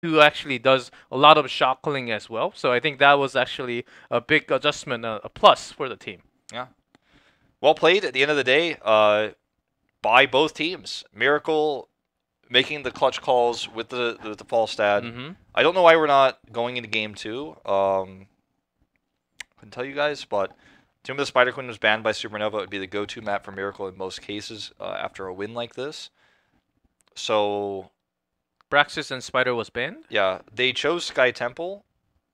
who actually does a lot of shot calling as well. So I think that was actually a big adjustment, a plus for the team. Yeah. Well played at the end of the day by both teams. Miracle making the clutch calls with the Falstad. Mm-hmm. I don't know why we're not going into game 2. Couldn't tell you guys, but Tomb of the Spider Queen was banned by Supernova. It would be the go-to map for Miracle in most cases after a win like this. So Braxis and Spider was banned. yeah, they chose Sky Temple,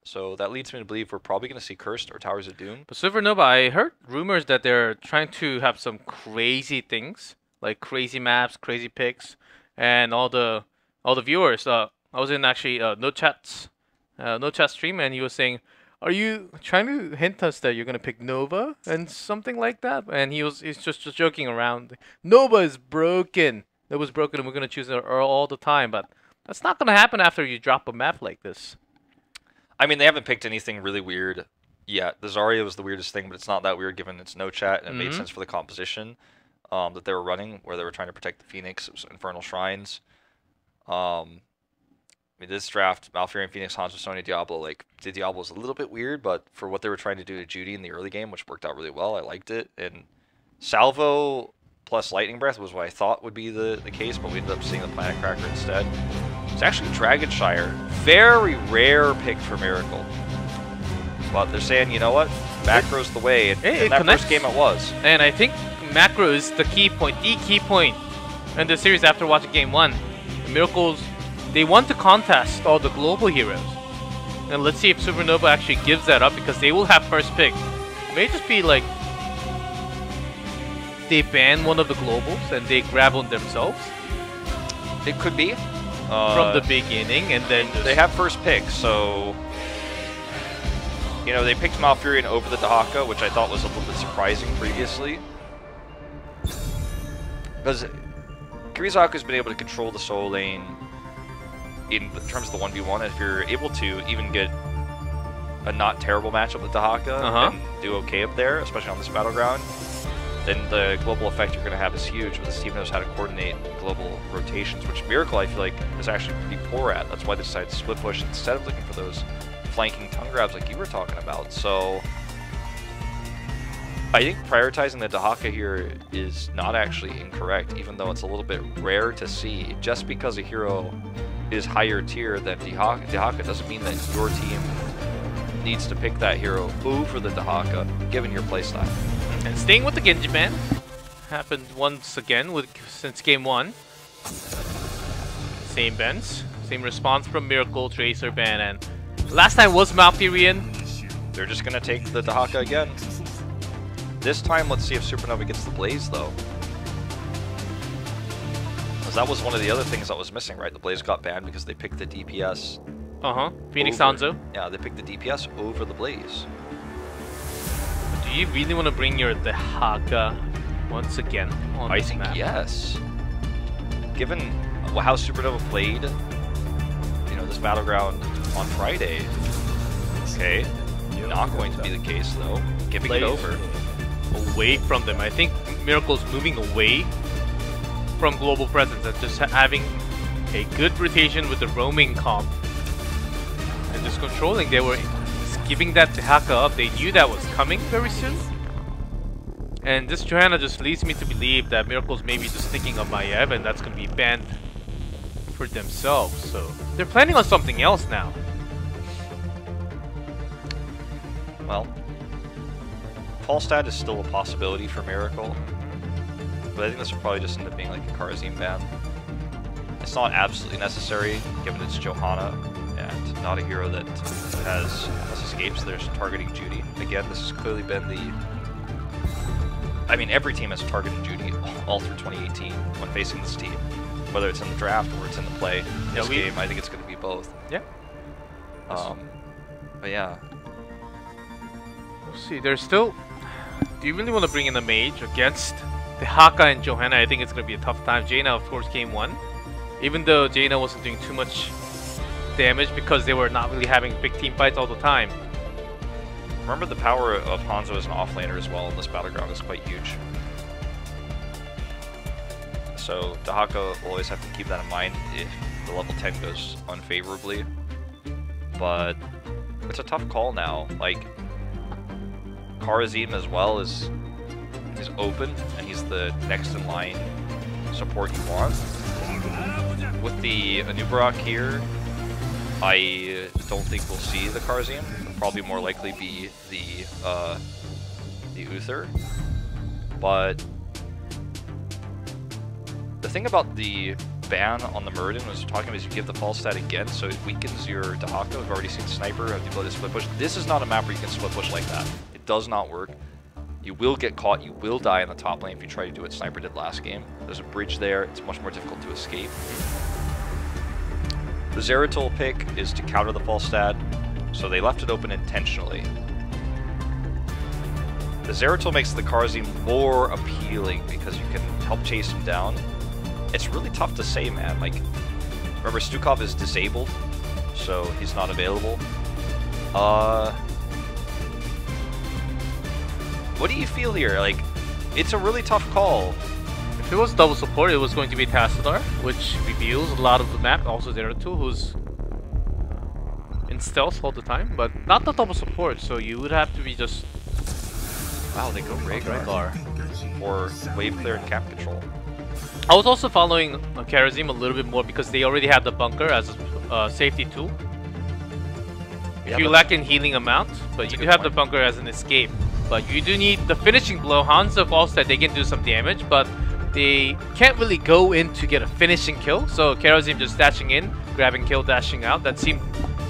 so that leads me to believe we're probably going to see Cursed or Towers of Doom. But Supernova, I heard rumors that they're trying to have some crazy things, like crazy maps, crazy picks, and all the viewers. I was in actually no chat stream, and he was saying, "Are you trying to hint us that you're gonna pick Nova and something like that?" And he's just joking around. Nova is broken. Nova's broken, and we're gonna choose Earl all the time. But that's not gonna happen after you drop a map like this. I mean, they haven't picked anything really weird yet. The Zarya was the weirdest thing, but it's not that weird given it's no chat, and it made sense for the composition that they were running, where they were trying to protect the Phoenix. It was Infernal Shrines. I mean, this draft, Malfurion, Phoenix, Hanzo, Sonya, Diablo, like, the Diablo was a little bit weird, but for what they were trying to do to Judy in the early game, which worked out really well, I liked it. And Salvo plus Lightning Breath was what I thought would be the case, but we ended up seeing the Planet Cracker instead. It's actually Dragonshire. Very rare pick for Miracle. But they're saying, you know what? Macro's the way, and in that first game it was. And I think macro is the key point in the series after watching game 1. The Miracles, they want to contest all the global heroes. And let's see if Supernova actually gives that up, because they will have first pick. It may just be like they ban one of the globals and they grab on themselves. It could be. From the beginning, and then they have first pick, so you know, they picked Malfurion over the Dahaka, which I thought was a little bit surprising previously, because Kirisaku's been able to control the solo lane in terms of the 1v1, and if you're able to even get a not terrible matchup with Dahaka and do okay up there, especially on this battleground, then the global effect you're going to have is huge. But this team knows how to coordinate global rotations, which Miracle, I feel like, is actually pretty poor at. That's why they decided to split push instead of looking for those flanking tongue grabs like you were talking about. So I think prioritizing the Dahaka here is not actually incorrect, even though it's a little bit rare to see. Just because a hero is higher tier than Dahaka doesn't mean that your team needs to pick that hero over the Dahaka, given your playstyle. And staying with the Genji ban, happened once again since game 1. Same bans, same response from Miracle, Tracer ban, and last time was Malfurion. They're just gonna take the Dahaka again. This time, let's see if Supernova gets the Blaze though. Because that was one of the other things that was missing, right? The Blaze got banned because they picked the DPS. Phoenix Hanzo. Yeah, they picked the DPS over the Blaze. Do you really want to bring your Dahaka once again on I this think map? yes. Given how Supernova played, you know, this battleground on Friday. Okay, not going to be the case though. Giving it over. Away from them. I think Miracle's moving away from global presence and just having a good rotation with the roaming comp. And just controlling. They were giving that to Haka up. They knew that was coming very soon. And this Johanna just leads me to believe that Miracle's maybe just thinking of Maiev, and that's going to be banned for themselves. So they're planning on something else now. Well, Falstad is still a possibility for Miracle, but I think this will probably just end up being like a Karazim ban. It's not absolutely necessary, given it's Johanna, and not a hero that has escapes. They're targeting Judy. Again, this has clearly been the... I mean, every team has targeted Judy all through 2018 when facing this team. Whether it's in the draft or it's in the play. In this game, I think it's going to be both. Yeah. But yeah. We'll see. There's still... Do you really want to bring in a mage against the Haka and Johanna? I think it's going to be a tough time. Jaina, of course, game 1. Even though Jaina wasn't doing too much damage because they were not really having big team fights all the time. Remember, the power of Hanzo as an offlaner as well in this battleground is quite huge. so Dahaka will always have to keep that in mind if the level 10 goes unfavorably. But it's a tough call now. Like, Karazim as well is open, and he's the next in line support you want. With the Anubarak here, I don't think we'll see the Karazim. It'll probably more likely be the Uther. But the thing about the ban on the Muradin was talking about is you give the false stat again, so it weakens your Dahaka. We've already seen Sniper have the ability to split push. This is not a map where you can split push like that. It does not work. You will get caught, you will die in the top lane if you try to do what Sniper did last game. There's a bridge there, it's much more difficult to escape. The Zeratul pick is to counter the false stat, so they left it open intentionally. The Zeratul makes the Karazim more appealing because you can help chase him down. It's really tough to say, man. Like, remember, Stukov is disabled, so he's not available. What do you feel here? Like, it's a really tough call. If it was double support, it was going to be Tassadar, which reveals a lot of the map. Also Zeratul, who's in stealth all the time, but not the double support, so you would have to be just... Wow, they go Rhaegar. Or wave clear and cap control. I was also following Karazim a little bit more because they already had the bunker as a safety tool. If you lack in healing amount, but you do have the bunker as an escape. But you do need the finishing blow. Hanzo Falstad, they can do some damage, but they can't really go in to get a finishing kill. So Karazim just dashing in, grabbing kill, dashing out. That seemed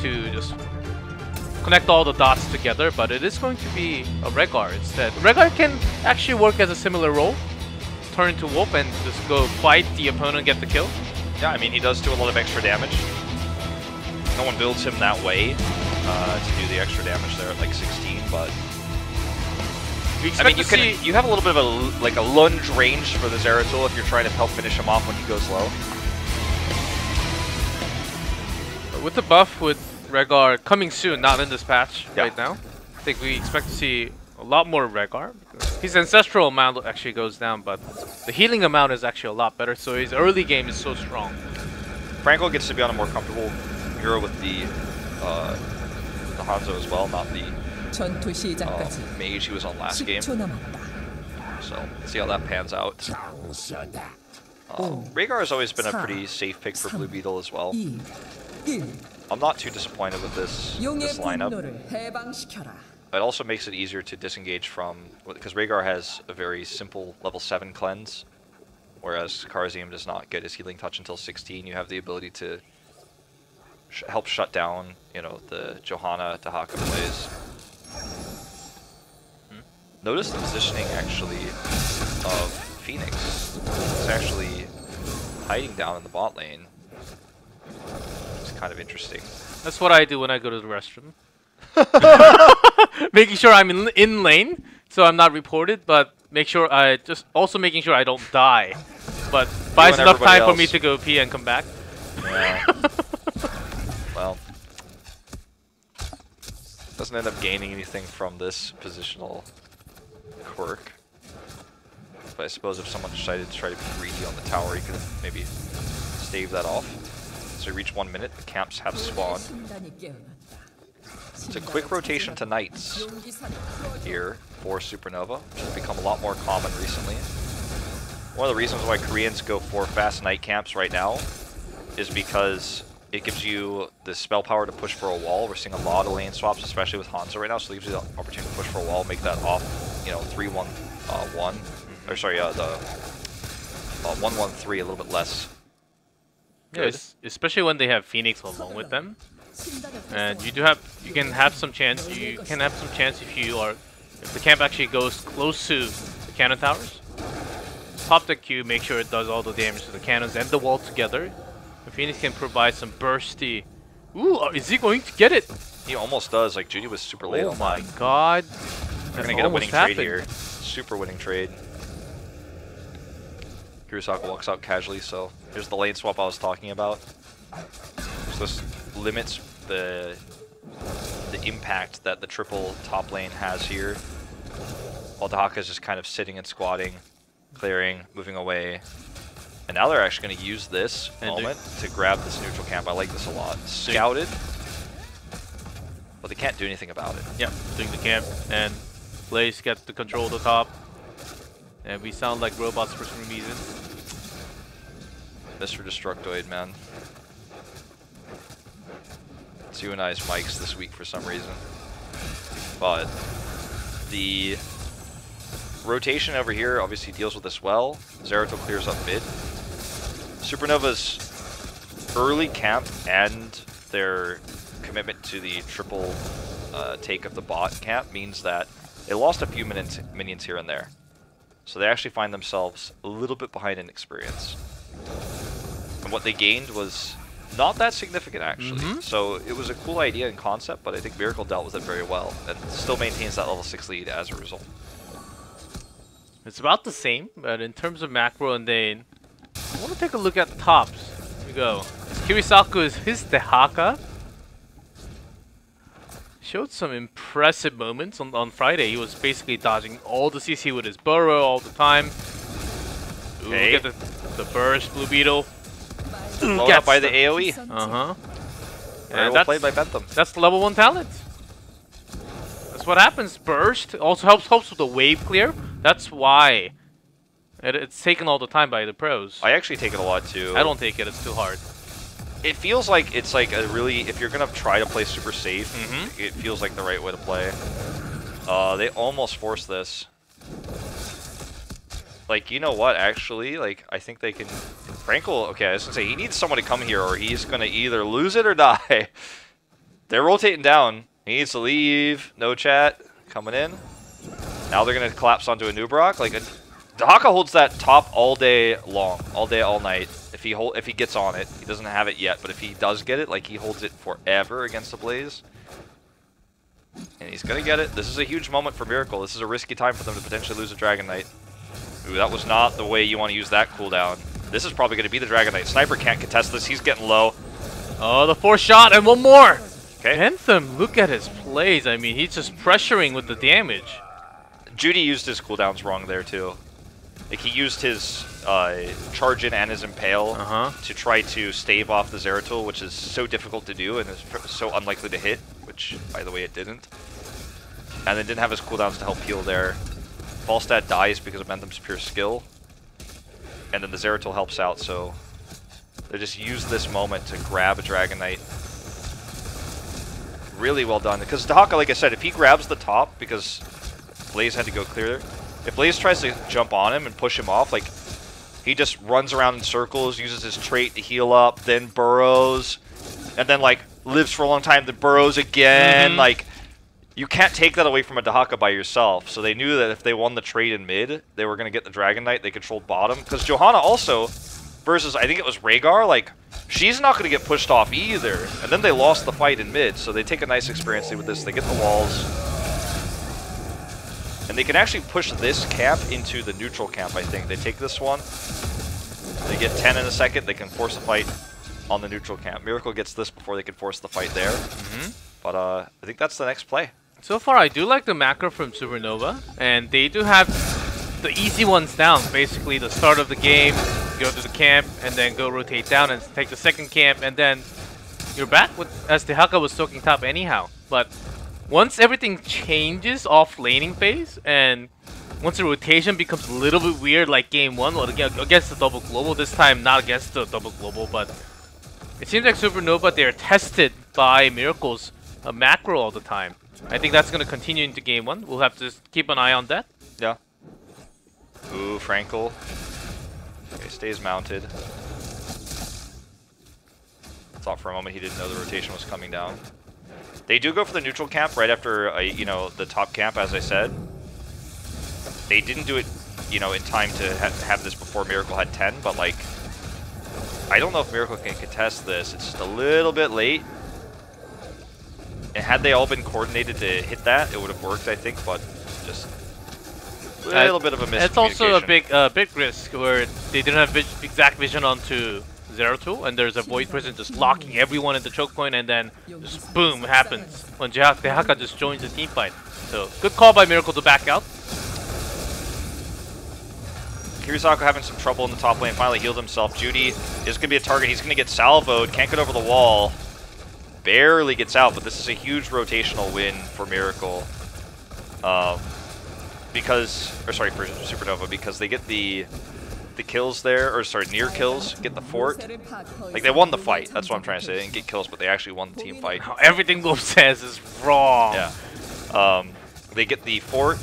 to just connect all the dots together, but it is going to be a Rhaegar instead. Rhaegar can actually work as a similar role. Turn into Wolf and just go fight the opponent and get the kill. Yeah, I mean, he does do a lot of extra damage. No one builds him that way to do the extra damage there at like 16, but... I mean, you have a little bit of a lunge range for the Zeratul if you're trying to help finish him off when he goes low. But with the buff with Rhaegar coming soon, not in this patch right now, I think we expect to see a lot more Rhaegar. His ancestral amount actually goes down, but the healing amount is actually a lot better, so his early game is so strong. Franco gets to be on a more comfortable hero with the Hanzo as well, not the mage he was on last game. So, let's see how that pans out. Rhaegar has always been a pretty safe pick for Blue Beetle as well. I'm not too disappointed with this lineup. It also makes it easier to disengage from, because Rhaegar has a very simple level 7 cleanse, whereas Karazim does not get his healing touch until 16. You have the ability to help shut down, you know, the Johanna Dahaka plays. Notice the positioning actually of Phoenix. It's actually hiding down in the bot lane. It's kind of interesting. That's what I do when I go to the restroom. Making sure I'm in lane, so I'm not reported, but making sure I don't die. But buys enough time for me to go pee and come back. Yeah. Well, doesn't end up gaining anything from this positional quirk. But I suppose if someone decided to try to be greedy on the tower, he could have maybe staved that off. So we reach 1 minute, the camps have spawned. It's a quick rotation to Knights here for Supernova, which has become a lot more common recently. One of the reasons why Koreans go for fast Knight camps right now is because it gives you the spell power to push for a wall. We're seeing a lot of lane swaps, especially with Hanzo right now, so it gives you the opportunity to push for a wall, make that off, you know, 3-1-1. Or sorry, the 1-1-3 a little bit less good. Yeah, especially when they have Phoenix along with them. And you can have some chance. You can have some chance if the camp actually goes close to the cannon towers. Pop the Q, make sure it does all the damage to the cannons and the wall together. And Phoenix can provide some bursty. Ooh, is he going to get it? He almost does. Like, Judy was super late on that. Oh my god. They're gonna get a winning trade here. Super winning trade. Kurosaka walks out casually, so here's the lane swap I was talking about. So this limits the impact that the triple top lane has here. While Dahaka is just kind of sitting and squatting, clearing, moving away. And now they're actually going to use this And moment to grab this neutral camp. I like this a lot. Scouted, but they can't do anything about it. Yep, doing the camp, and Blaze gets to control the top. And we sound like robots for some reason. Mr. Destructoid, man. It's you and I's mics this week for some reason. But the rotation over here obviously deals with this well. Zeratul clears up mid. Supernova's early camp and their commitment to the triple take of the bot camp means that they lost a few minions here and there. So they actually find themselves a little bit behind in experience. And what they gained was not that significant, actually. So it was a cool idea and concept, but I think Miracle dealt with it very well and still maintains that level 6 lead as a result. It's about the same, but in terms of macro and Dane, I want to take a look at the tops. Here we go. Kirisaku is his Dehaka. Showed some impressive moments on Friday. He was basically dodging all the CC with his burrow all the time. Ooh, Okay. look at the burst, Blue Beetle. Blown up by the AoE. Uh-huh. Very well played by Bentham. That's the level 1 talent. That's what happens. Burst also helps with the wave clear. That's why it's taken all the time by the pros. I actually take it a lot too. I don't take it. It's too hard. It feels like it's like a really, if you're gonna try to play super safe, it feels like the right way to play. They almost forced this. Like, you know what, actually, like, I think they can... Frankel, okay, I was gonna say, he needs someone to come here or he's gonna either lose it or die. They're rotating down. He needs to leave. No chat. Coming in. Now they're gonna collapse onto a Nubrok. Like, Dahaka holds that top all day long. All day, all night. If he gets on it. He doesn't have it yet, but if he does get it, like, he holds it forever against the Blaze. And he's gonna get it. This is a huge moment for Miracle. This is a risky time for them to potentially lose a Dragon Knight. Ooh, that was not the way you want to use that cooldown. This is probably going to be the Dragon Knight. Sniper can't contest this. He's getting low. Oh, the 4th shot and one more. Okay. Bentham, look at his plays. I mean, he's just pressuring with the damage. Judy used his cooldowns wrong there, too. Like, he used his charge in and his impale to try to stave off the Zeratul, which is so difficult to do and is so unlikely to hit, which, by the way, it didn't. And then didn't have his cooldowns to help heal there. Falstad dies because of Bentham's pure skill. And then the Zeratul helps out, so they just use this moment to grab a Dragon Knight. Really well done. Because Dahaka, like I said, if he grabs the top, because Blaze had to go clear, if Blaze tries to jump on him and push him off, like, he just runs around in circles, uses his trait to heal up, then burrows, and then, like, lives for a long time, then burrows again, like... You can't take that away from a Dahaka by yourself, so they knew that if they won the trade in mid, they were going to get the Dragon Knight, they controlled bottom. Because Johanna also, versus, I think it was Rhaegar, like, she's not going to get pushed off either. And then they lost the fight in mid, so they take a nice experience with this. They get the walls. And they can actually push this camp into the neutral camp, I think. They take this one, they get 10 in a second, they can force a fight on the neutral camp. Miracle gets this before they can force the fight there. But I think that's the next play. So far, I do like the macro from Supernova, and they do have the easy ones down. Basically, the start of the game, go to the camp, and then go rotate down and take the second camp, and then you're back with as Dehaka was soaking top anyhow. But once everything changes off laning phase, and once the rotation becomes a little bit weird, like game 1, well, against the double global, this time not against the double global, but it seems like Supernova, they're tested by Miracle's macro all the time. I think that's going to continue into game 1. We'll have to keep an eye on that. Yeah. Ooh, Frankel. Okay, stays mounted. Thought for a moment he didn't know the rotation was coming down. They do go for the neutral camp right after, you know, the top camp, as I said. They didn't do it, you know, in time to have this before Miracle had 10, but, like, I don't know if Miracle can contest this. It's just a little bit late. And had they all been coordinated to hit that, it would have worked, I think, but just a little bit of a miscommunication. It's also a big risk where they didn't have exact vision onto Zeratul, and there's a Void Prison just locking everyone in the choke point, and then just boom, it happens when Dehaka just joins the team fight. So good call by Miracle to back out. Kirisako having some trouble in the top lane, finally healed himself. Judy is going to be a target. He's going to get salvoed, can't get over the wall. Barely gets out, but this is a huge rotational win for Miracle. For Supernova, because they get the kills there, or sorry, near kills, get the fort. Like, they won the fight, that's what I'm trying to say. They didn't get kills, but they actually won the team fight. Everything Wolf says is wrong. Yeah. They get the fort,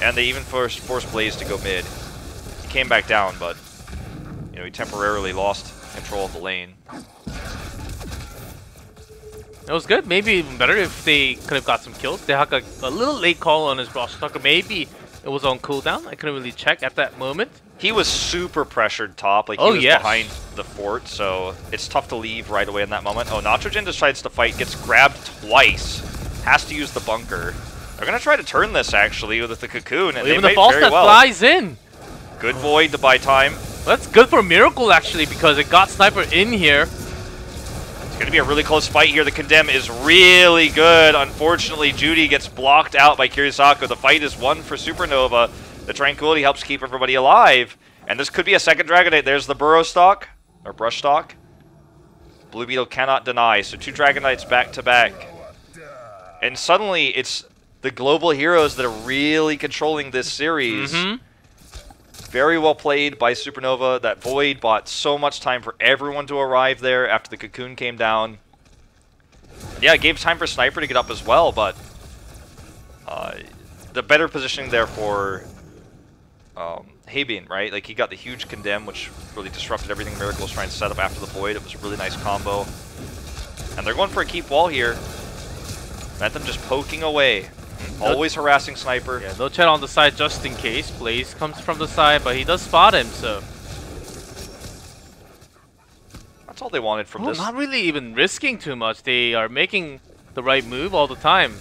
and they even forced Blaze to go mid. He came back down, but you know, he temporarily lost control of the lane. It was good. Maybe even better if they could have got some kills. They had a little late call on his roster talker. Maybe it was on cooldown. I couldn't really check at that moment. He was super pressured top. Like, he was behind the fort, so it's tough to leave right away in that moment. Oh, Nitrogen decides to fight, gets grabbed twice, has to use the bunker. They're going to try to turn this, actually, with the cocoon, and even they the false very that well. flies in. Good void to buy time. That's good for Miracle, actually, because it got Sniper in here. It's going to be a really close fight here. The Condemn is really good. Unfortunately, Judy gets blocked out by Kirisako. The fight is won for Supernova. The Tranquility helps keep everybody alive. And this could be a second Dragonite. There's the Burrow Stock, or Brush Stock. Blue Beetle cannot deny. So 2 Dragonites back to back. And suddenly, it's the global heroes that are really controlling this series. Very well played by Supernova. That Void bought so much time for everyone to arrive there after the Cocoon came down. Yeah, it gave time for Sniper to get up as well, but the better positioning there for Habian, right? Like, he got the huge Condemn, which really disrupted everything Miracle was trying to set up after the Void. It was a really nice combo. And they're going for a keep wall here. Phantom just poking away. Always harassing Sniper. Yeah, no chat on the side just in case. Blaze comes from the side, but he does spot him, so... That's all they wanted from this. Not really even risking too much. They are making the right move all the time.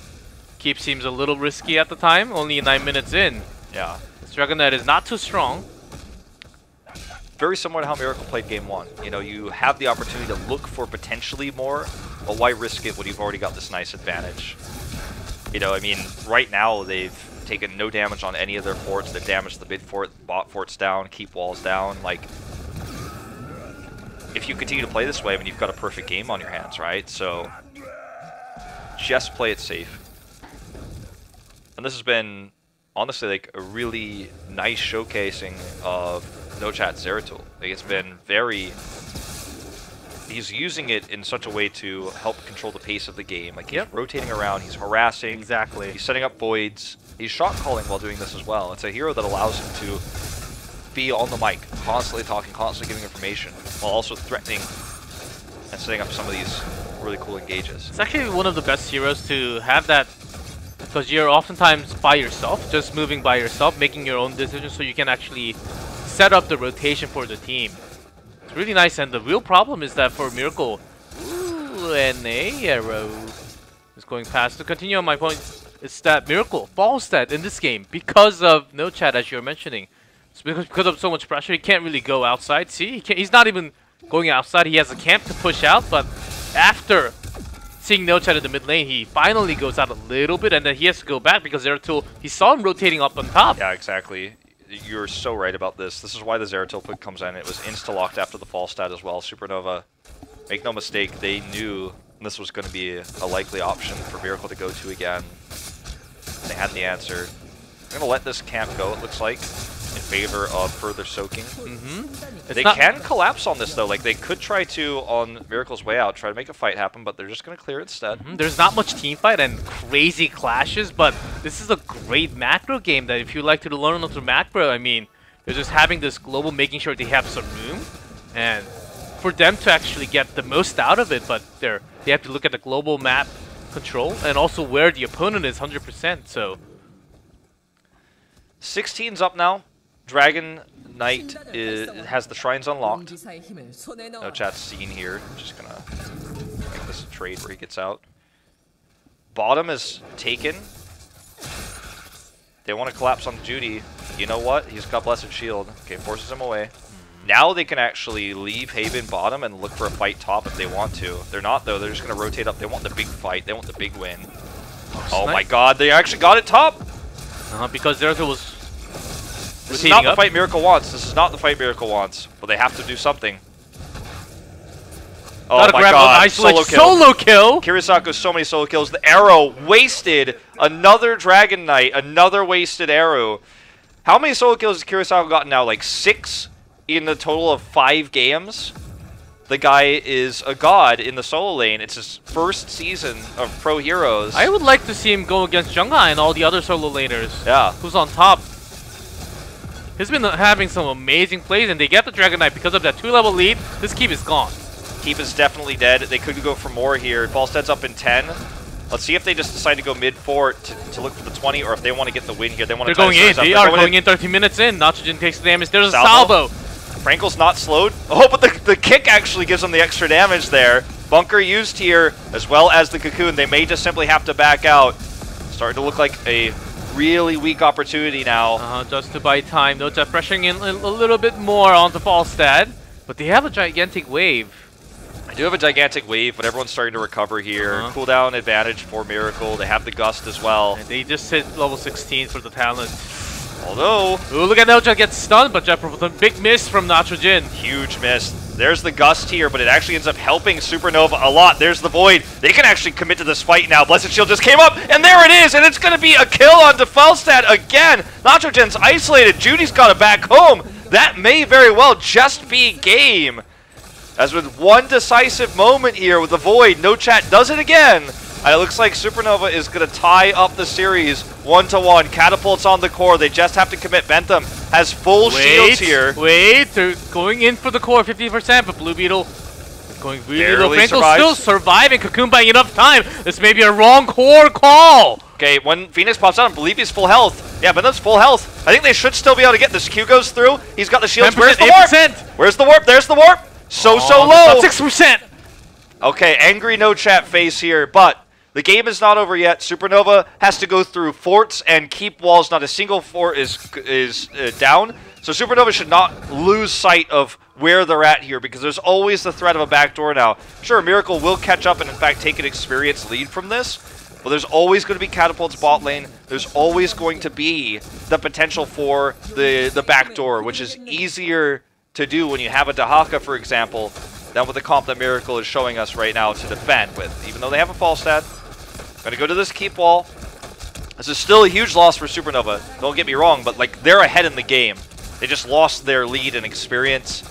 Keep seems a little risky at the time, only 9 minutes in. Yeah. This Dragonite is not too strong. Very similar to how Miracle played Game 1. You know, you have the opportunity to look for potentially more, but why risk it when you've already got this nice advantage? You know, I mean, right now they've taken no damage on any of their forts. They've damaged the mid fort, bot forts down, keep walls down. Like, if you continue to play this way, I mean, you've got a perfect game on your hands, right? So, just play it safe. And this has been, honestly, like, a really nice showcasing of No Chat Zeratul. Like, it's been very... He's using it in such a way to help control the pace of the game. Like, he's rotating around, he's harassing. Exactly. He's setting up voids. He's shot calling while doing this as well. It's a hero that allows him to be on the mic, constantly talking, constantly giving information, while also threatening and setting up some of these really cool engages. It's actually one of the best heroes to have that, because you're oftentimes by yourself, just moving by yourself, making your own decisions, so you can actually set up the rotation for the team. It's really nice, and the real problem is that for Miracle, an arrow is going past. To continue on my point, it's that Miracle falls that in this game because of No Chat, as you're mentioning. It's because of so much pressure, he can't really go outside. See, he's not even going outside. He has a camp to push out, but after seeing No Chat in the mid lane, he finally goes out a little bit, and then he has to go back because Zeratul, he saw him rotating up on top. Yeah, exactly. You're so right about this. This is why the Zeratul pick comes in. It was insta-locked after the fall stat as well. Supernova, make no mistake, they knew this was going to be a likely option for Miracle to go to again. They had the answer. They're going to let this camp go, it looks like, in favor of further soaking. They can collapse on this, though. Like, they could try to, on Miracle's way out, try to make a fight happen, but they're just going to clear it instead. There's not much team fight and crazy clashes, but this is a great macro game that if you like to learn through macro, I mean, they're just having this global, making sure they have some room, and for them to actually get the most out of it, but they have to look at the global map control and also where the opponent is 100%, so... 16's up now. Dragon Knight has the shrines unlocked. No Chat's seen here. I'm just gonna make this a trade where he gets out. Bottom is taken. They want to collapse on Judy. You know what? He's got Blessed Shield. Okay, forces him away. Now they can actually leave Haven bottom and look for a fight top if they want to. They're not, though. They're just going to rotate up. They want the big fight. They want the big win. Oh my god, they actually got it top! Because Zeratul was This is not the fight Miracle wants. This is not the fight Miracle wants. But they have to do something. Oh my god, solo kill! Kirisaku, so many solo kills. The arrow wasted. Another Dragon Knight, another wasted arrow. How many solo kills has Kirisaku gotten now? Like 6 in a total of 5 games? The guy is a god in the solo lane. It's his first season of Pro Heroes. I would like to see him go against Junghai and all the other solo laners. Yeah. Who's on top. He's been having some amazing plays, and they get the Dragon Knight because of that 2-level lead. This keep is gone. Keep is definitely dead. They could go for more here. Falstead's up in 10. Let's see if they just decide to go mid-fort to look for the 20, or if they want to get the win here. They want to. They're going in. They are going in 13 minutes in. Nitrogen takes the damage. There's a salvo. Frankel's not slowed. Oh, but the kick actually gives them the extra damage there. Bunker used here, as well as the Cocoon. They may just simply have to back out. Starting to look like a really weak opportunity now. Just to buy time. No Jeff pressuring in a little bit more onto Falstad. But they have a gigantic wave. I do have a gigantic wave, but everyone's starting to recover here. Cooldown advantage for Miracle. They have the Gust as well. And they just hit level 16 for the talent. Although... Ooh, look at Noja get stunned, but Jeff with a big miss from Nitrogen. Huge miss. There's the Gust here, but it actually ends up helping Supernova a lot. There's the Void. They can actually commit to this fight now. Blessed Shield just came up, and there it is, and it's going to be a kill onto Falstad again. Nitrogen's isolated. Judy's got it back home. That may very well just be game. As with one decisive moment here with the Void, No Chat does it again. It looks like Supernova is going to tie up the series 1-1. Catapults on the core. They just have to commit. Bentham has full shields here. They're going in for the core 50%, but Blue Beetle is going really low. Frankel's still surviving. Cocoon buying enough time. This may be a wrong core call. Okay, when Phoenix pops out, I believe he's full health. Yeah, Bentham's full health. I think they should still be able to get this. Q goes through. He's got the shields. Where's the warp? Where's the warp? There's the warp. So low. 6%. Okay, angry No Chat face here, but the game is not over yet. Supernova has to go through forts and keep walls. Not a single fort is down. So Supernova should not lose sight of where they're at here, because there's always the threat of a backdoor now. Sure, Miracle will catch up and in fact take an experience lead from this, but there's always going to be catapults bot lane. There's always going to be the potential for the backdoor, which is easier to do when you have a Dahaka, for example, than with the comp that Miracle is showing us right now to defend with, even though they have a Falstad. Gonna go to this keep wall. This is still a huge loss for Supernova. Don't get me wrong, but like they're ahead in the game. They just lost their lead and experience.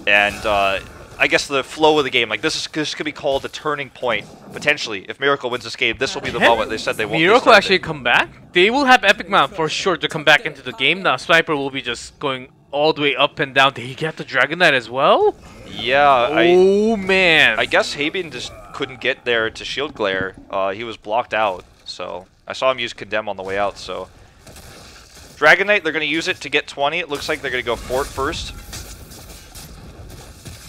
And I guess the flow of the game, like this could be called a turning point, potentially. If Miracle wins this game, this will be the moment they said they won't. Miracle actually come back? They will have Epic Mount for sure to come back into the game. Now Sniper will be just going all the way up and down. Did he get the Dragon Knight as well? Yeah. Oh, man. I guess Habian just couldn't get there to shield glare. He was blocked out, so I saw him use Condemn on the way out, so... Dragon Knight, they're going to use it to get 20. It looks like they're going to go fort first.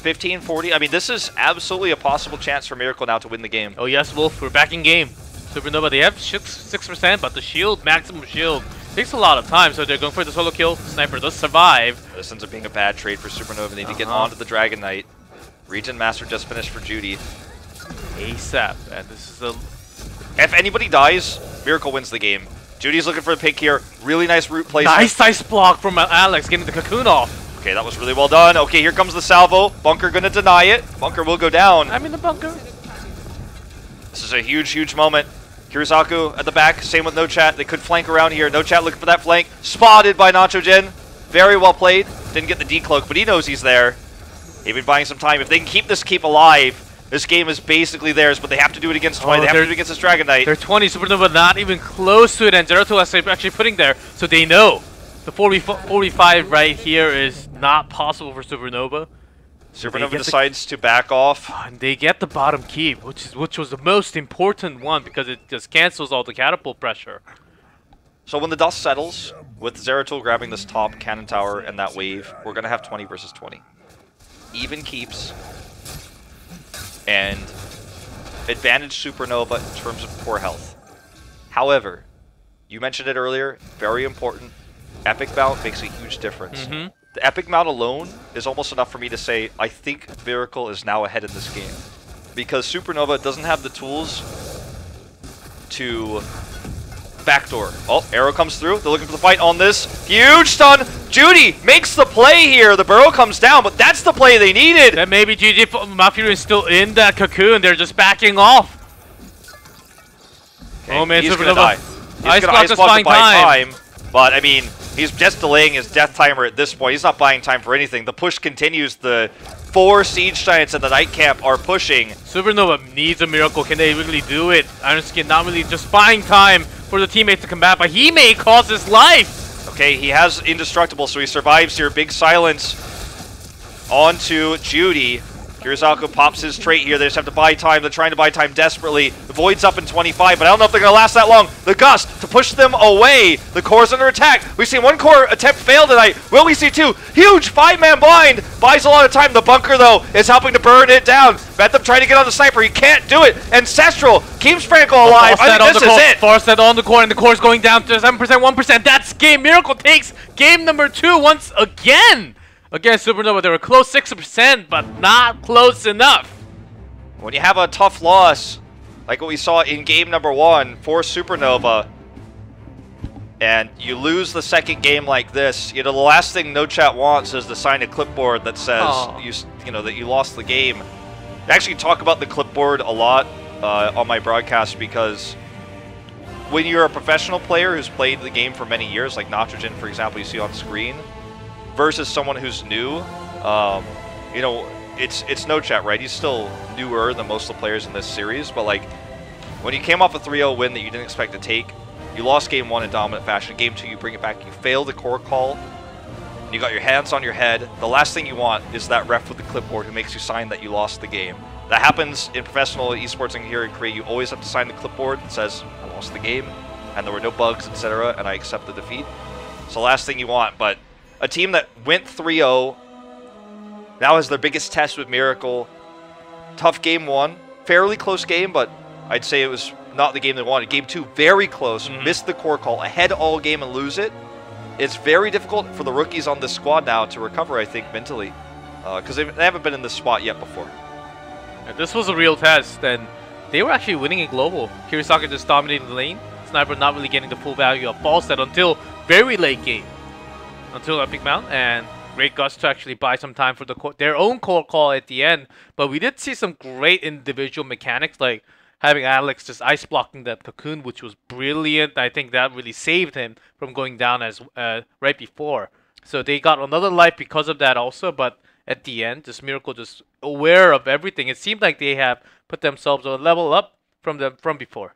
15, 40. I mean, this is absolutely a possible chance for Miracle now to win the game. Oh, yes, Wolf. We're back in game. Supernova, they have 6%, but the shield, maximum shield, takes a lot of time, so they're going for the solo kill. Sniper does survive. This ends up being a bad trade for Supernova. They need to get onto the Dragon Knight. Region Master just finished for Judy. ASAP, and this is a... If anybody dies, Miracle wins the game. Judy's looking for the pick here. Really nice root placement. Nice block from Alex, getting the Cocoon off. Okay, that was really well done. Okay, here comes the salvo. Bunker gonna deny it. Bunker will go down. I'm in the bunker. This is a huge moment. Kirisaku at the back, same with No Chat. They could flank around here. No Chat looking for that flank. Spotted by Nitrogen. Very well played. Didn't get the decloak, but he knows he's there. They've been buying some time. If they can keep this keep alive, this game is basically theirs, but they have to do it against 20. They have to do it against this Dragon Knight. They're 20. Supernova not even close to it, and Zeratul is actually putting there, so they know. The 45 right here is not possible for Supernova. Supernova decides to back off. And they get the bottom keep, which was the most important one, because it just cancels all the catapult pressure. So when the dust settles, with Zeratul grabbing this top cannon tower and that wave, we're going to have 20 versus 20. Even keeps. And advantage Supernova in terms of core health. However, you mentioned it earlier, very important. Epic Mount makes a huge difference. The Epic Mount alone is almost enough for me to say, I think Miracle is now ahead in this game. Because Supernova doesn't have the tools to Backdoor. Oh, arrow comes through. They're looking for the fight on this. Huge stun. Judy makes the play here. The burrow comes down, but that's the play they needed. Then maybe GG Mafia is still in that cocoon. They're just backing off. Okay, oh man, he's Supernova. gonna die. He's gonna ice block to buy time. But I mean, he's just delaying his death timer at this point. He's not buying time for anything. The push continues. The 4 Siege Giants and the Night Camp are pushing. Supernova needs a miracle. Can they really do it? Iron Skin not really just buying time for the teammates to combat, but he may cost his life. Okay, he has Indestructible, so he survives here. Big silence onto Judy. Kirisaku pops his trait here. They just have to buy time. They're trying to buy time desperately. The Void's up in 25, but I don't know if they're going to last that long. The Gust to push them away. The Core's under attack. We've seen 1 Core attempt fail tonight. Will we see 2? Huge 5-man blind. Buys a lot of time. The Bunker, though, is helping to burn it down. Betham trying to get on the Sniper. He can't do it. Ancestral keeps Franco alive. I think this is it. Farset on the Core, and the Core's going down to 7%, 1%. That's game. Miracle takes game number 2 once again. Against Supernova, they were close 6%, but not close enough. When you have a tough loss, like what we saw in game number 1 for Supernova, and you lose the second game like this, you know, the last thing No Chat wants is to sign a clipboard that says you know that you lost the game. I actually talk about the clipboard a lot on my broadcast because when you're a professional player who's played the game for many years, like Nitrogen, for example, you see on screen, versus someone who's new, you know, it's No Chat, right? He's still newer than most of the players in this series, but like, when you came off a 3-0 win that you didn't expect to take, you lost game 1 in dominant fashion. Game 2, you bring it back, you fail the core call, you got your hands on your head. The last thing you want is that ref with the clipboard who makes you sign that you lost the game. That happens in professional esports and here in Korea. You always have to sign the clipboard that says, I lost the game, and there were no bugs, etc., and I accept the defeat. It's the last thing you want, but a team that went 3-0 now has their biggest test with Miracle. Tough game 1. Fairly close game, but I'd say it was not the game they wanted. Game 2, very close. Missed the core call. Ahead all game and lose it. It's very difficult for the rookies on this squad now to recover, I think, mentally. Because they haven't been in this spot yet before. And this was a real test, and they were actually winning in global. Kirisaka just dominating the lane. Sniper not really getting the full value of Falset until very late game. Until Epic Mount, and great Gust to actually buy some time for their own core call at the end. But we did see some great individual mechanics, like having Alex just ice blocking that cocoon, which was brilliant. I think that really saved him from going down as right before. So they got another life because of that also, but at the end, just Miracle just aware of everything. It seemed like they have put themselves a level up from before.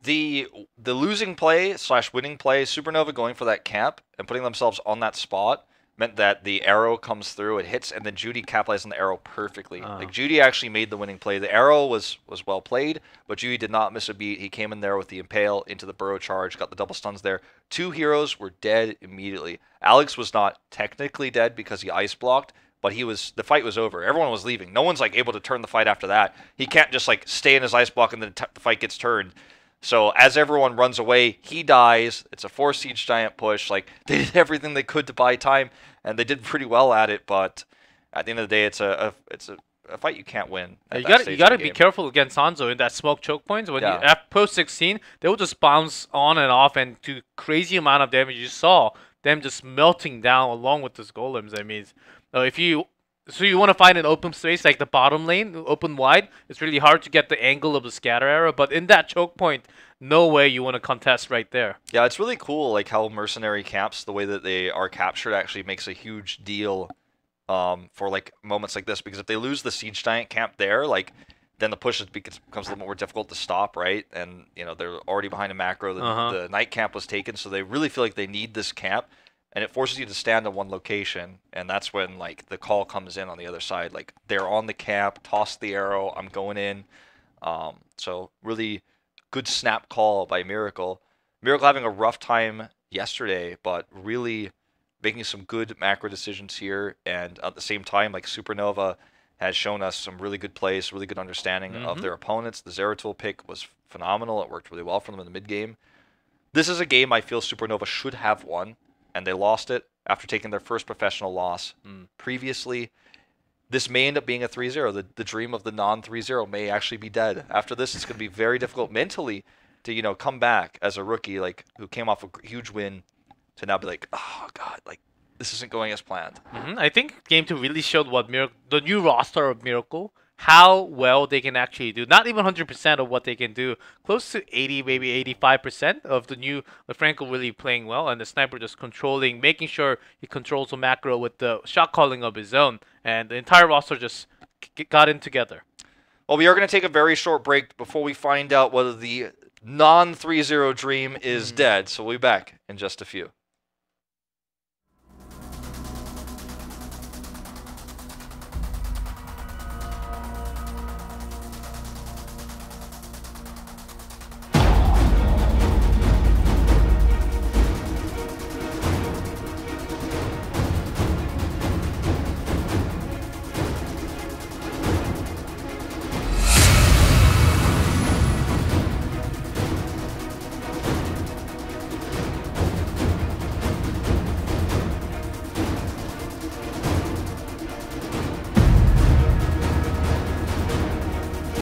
The losing play / winning play, Supernova going for that camp and putting themselves on that spot meant that the arrow comes through, it hits, and then Judy capitalized on the arrow perfectly. Like Judy actually made the winning play. The arrow was well played, but Judy did not miss a beat. He came in there with the impale into the burrow charge, got the double stuns there. 2 heroes were dead immediately. Alex was not technically dead because he ice blocked, but the fight was over. Everyone was leaving. No one's like able to turn the fight after that. He can't just like stay in his ice block and then the fight gets turned. So as everyone runs away, he dies. It's a 4 Siege Giant push. Like, they did everything they could to buy time, and they did pretty well at it. But at the end of the day, it's a fight you can't win. You gotta be careful against Hanzo in that smoke choke points. When you at post 16, they will just bounce on and off and do crazy amount of damage. You saw them just melting down along with those golems. I mean, so you want to find an open space like the bottom lane, open wide. It's really hard to get the angle of the scatter arrow, but in that choke point, no way you want to contest right there. Yeah, it's really cool like how mercenary camps, the way that they are captured, actually makes a huge deal for like moments like this. Because if they lose the Siege Giant camp there, like then the push becomes a little more difficult to stop, right? And you know they're already behind a macro. The night camp was taken, so they really feel like they need this camp. And it forces you to stand on one location, and that's when like the call comes in on the other side. Like they're on the camp, toss the arrow, I'm going in. So really good snap call by Miracle. Miracle having a rough time yesterday, but really making some good macro decisions here. And at the same time, like Supernova has shown us some really good plays, really good understanding of their opponents. The Zeratul pick was phenomenal. It worked really well for them in the mid game. This is a game I feel Supernova should have won, and they lost it after taking their first professional loss previously. This may end up being a 3-0. The dream of the non-3-0 may actually be dead. After this, it's going to be very difficult mentally to come back as a rookie, like who came off a huge win, to now be like, oh god, like this isn't going as planned. I think Game 2 really showed what the new roster of Miracle, how well they can actually do. Not even 100% of what they can do. Close to 80, maybe 85% of the Franco really playing well, and the Sniper just controlling, making sure he controls the macro with the shot calling of his own, and the entire roster just got in together. Well, we are going to take a very short break before we find out whether the non-3-0 dream is dead, so we'll be back in just a few.